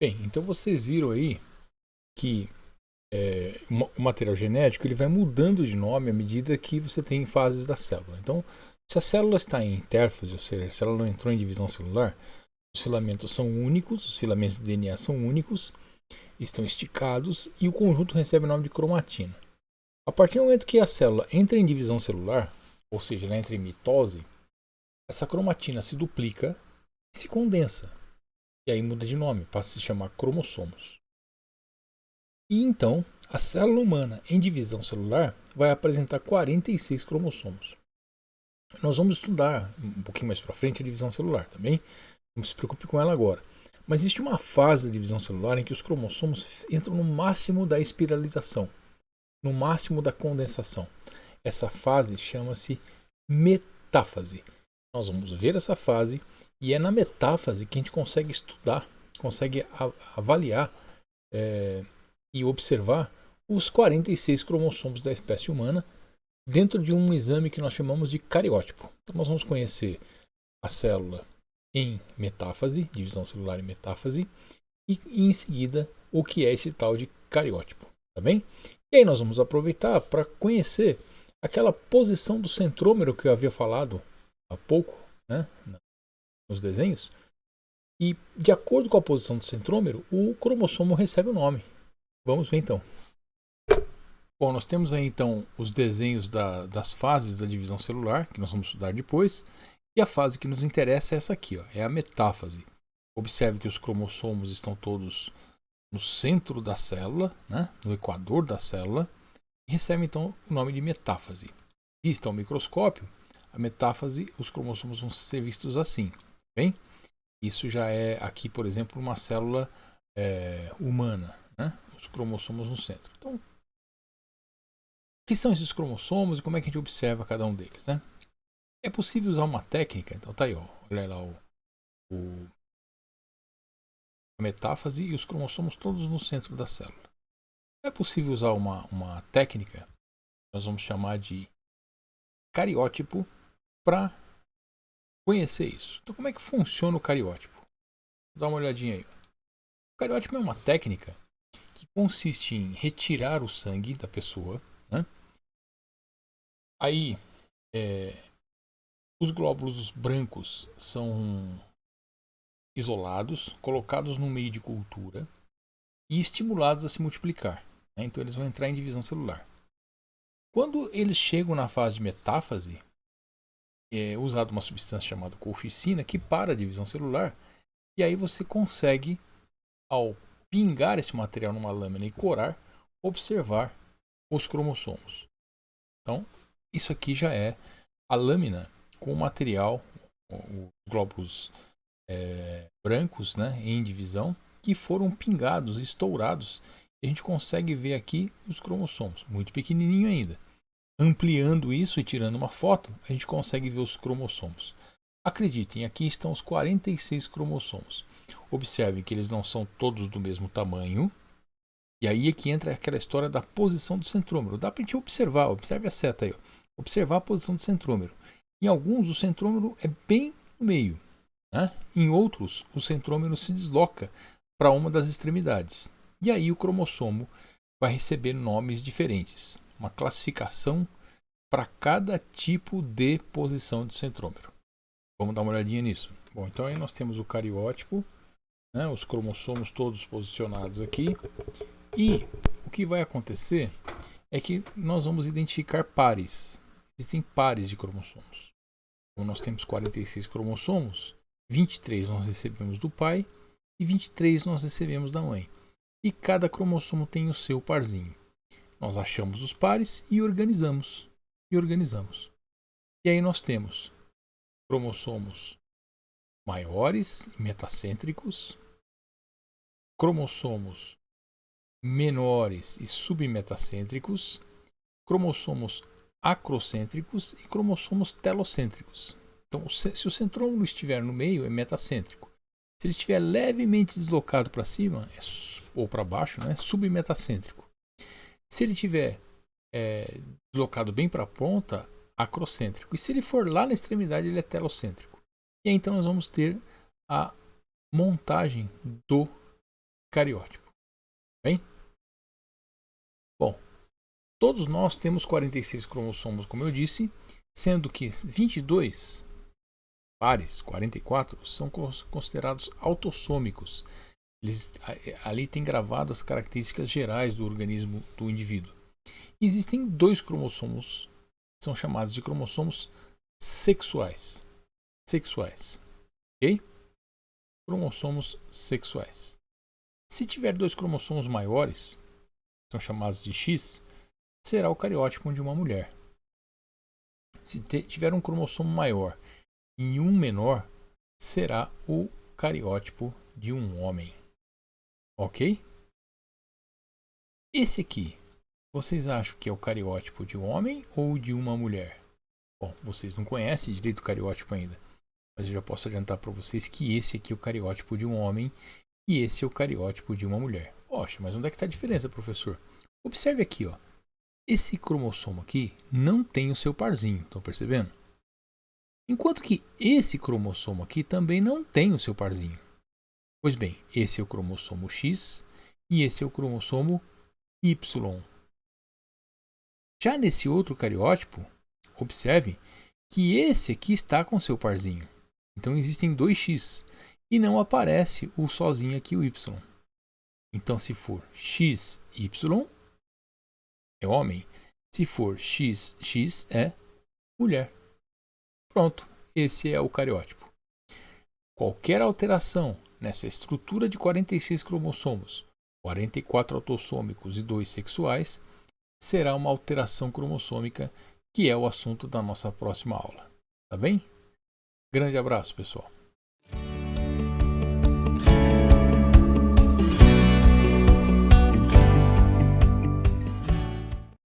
Bem, então vocês viram aí que o material genético ele vai mudando de nome à medida que você tem fases da célula. Então, se a célula está em intérfase, ou seja, se ela não entrou em divisão celular, os filamentos são únicos, os filamentos de DNA são únicos, estão esticados e o conjunto recebe o nome de cromatina. A partir do momento que a célula entra em divisão celular, ou seja, ela entra em mitose, essa cromatina se duplica e se condensa. E aí muda de nome, passa a se chamar cromossomos. E então, a célula humana em divisão celular vai apresentar 46 cromossomos. Nós vamos estudar um pouquinho mais para frente a divisão celular, também. Não se preocupe com ela agora. Mas existe uma fase da divisão celular em que os cromossomos entram no máximo da espiralização, no máximo da condensação. Essa fase chama-se metáfase. Nós vamos ver essa fase e é na metáfase que a gente consegue estudar, consegue avaliar e observar os 46 cromossomos da espécie humana dentro de um exame que nós chamamos de cariótipo. Então nós vamos conhecer a célula em metáfase, divisão celular em metáfase, e em seguida o que é esse tal de cariótipo, tá bem? E aí nós vamos aproveitar para conhecer aquela posição do centrômero que eu havia falado há pouco, né, nos desenhos, e de acordo com a posição do centrômero, o cromossomo recebe o nome. Vamos ver então. Bom, nós temos aí então os desenhos das fases da divisão celular, que nós vamos estudar depois, e a fase que nos interessa é essa aqui, ó, é a metáfase. Observe que os cromossomos estão todos no centro da célula, né, no equador da célula, e recebem então o nome de metáfase. Vista ao microscópio, a metáfase, os cromossomos vão ser vistos assim, bem? Isso já é aqui, por exemplo, uma célula humana, né? Os cromossomos no centro. Então, o que são esses cromossomos e como é que a gente observa cada um deles, né? É possível usar uma técnica, então tá aí, ó, olha lá a metáfase e os cromossomos todos no centro da célula. É possível usar uma técnica, nós vamos chamar de cariótipo, para conhecer isso. Então, como é que funciona o cariótipo? Vou dar uma olhadinha aí. O cariótipo é uma técnica que consiste em retirar o sangue da pessoa, né? Aí, os glóbulos brancos são isolados, colocados no meio de cultura e estimulados a se multiplicar, né? Então, eles vão entrar em divisão celular. Quando eles chegam na fase de metáfase, é usada uma substância chamada colchicina que para a divisão celular, e aí você consegue, ao pingar esse material numa lâmina e corar, observar os cromossomos. Então, isso aqui já é a lâmina com o material, os glóbulos brancos, né, em divisão, que foram pingados, estourados. E a gente consegue ver aqui os cromossomos, muito pequenininho ainda. Ampliando isso e tirando uma foto, a gente consegue ver os cromossomos. Acreditem, aqui estão os 46 cromossomos. Observem que eles não são todos do mesmo tamanho. E aí é que entra aquela história da posição do centrômero. Dá para a gente observar, observe a seta aí. Ó. Observar a posição do centrômero. Em alguns, o centrômero é bem no meio. Né? Em outros, o centrômero se desloca para uma das extremidades. E aí o cromossomo vai receber nomes diferentes. Uma classificação para cada tipo de posição de centrômero. Vamos dar uma olhadinha nisso. Bom, então aí nós temos o cariótipo, né, os cromossomos todos posicionados aqui. E o que vai acontecer é que nós vamos identificar pares. Existem pares de cromossomos. Então nós temos 46 cromossomos, 23 nós recebemos do pai e 23 nós recebemos da mãe. E cada cromossomo tem o seu parzinho. Nós achamos os pares e organizamos. E aí nós temos cromossomos maiores e metacêntricos, cromossomos menores e submetacêntricos, cromossomos acrocêntricos e cromossomos telocêntricos. Então, se o centrômero estiver no meio, é metacêntrico. Se ele estiver levemente deslocado para cima ou para baixo, é submetacêntrico. Se ele estiver deslocado bem para a ponta, acrocêntrico. E se ele for lá na extremidade, ele é telocêntrico. E aí, então nós vamos ter a montagem do cariótipo. Bem? Bom, todos nós temos 46 cromossomos, como eu disse, sendo que 22 pares, 44, são considerados autossômicos. Ali tem gravado as características gerais do organismo do indivíduo. Existem 2 cromossomos, que são chamados de cromossomos sexuais. Ok? Cromossomos sexuais. Se tiver 2 cromossomos maiores, são chamados de X, será o cariótipo de uma mulher. Se tiver um cromossomo maior e um menor, será o cariótipo de um homem. Ok? Esse aqui, vocês acham que é o cariótipo de um homem ou de uma mulher? Bom, vocês não conhecem direito o cariótipo ainda, mas eu já posso adiantar para vocês que esse aqui é o cariótipo de um homem e esse é o cariótipo de uma mulher. Poxa, mas onde é que está a diferença, professor? Observe aqui, ó. Esse cromossomo aqui não tem o seu parzinho, estão percebendo? Enquanto que esse cromossomo aqui também não tem o seu parzinho. Pois bem, esse é o cromossomo X e esse é o cromossomo Y. Já nesse outro cariótipo, observe que esse aqui está com seu parzinho. Então existem 2 X e não aparece o sozinho aqui, o Y. Então se for XY, é homem. Se for XX, é mulher. Pronto, esse é o cariótipo. Qualquer alteração nessa estrutura de 46 cromossomos, 44 autossômicos e 2 sexuais, será uma alteração cromossômica, que é o assunto da nossa próxima aula. Tá bem? Grande abraço, pessoal.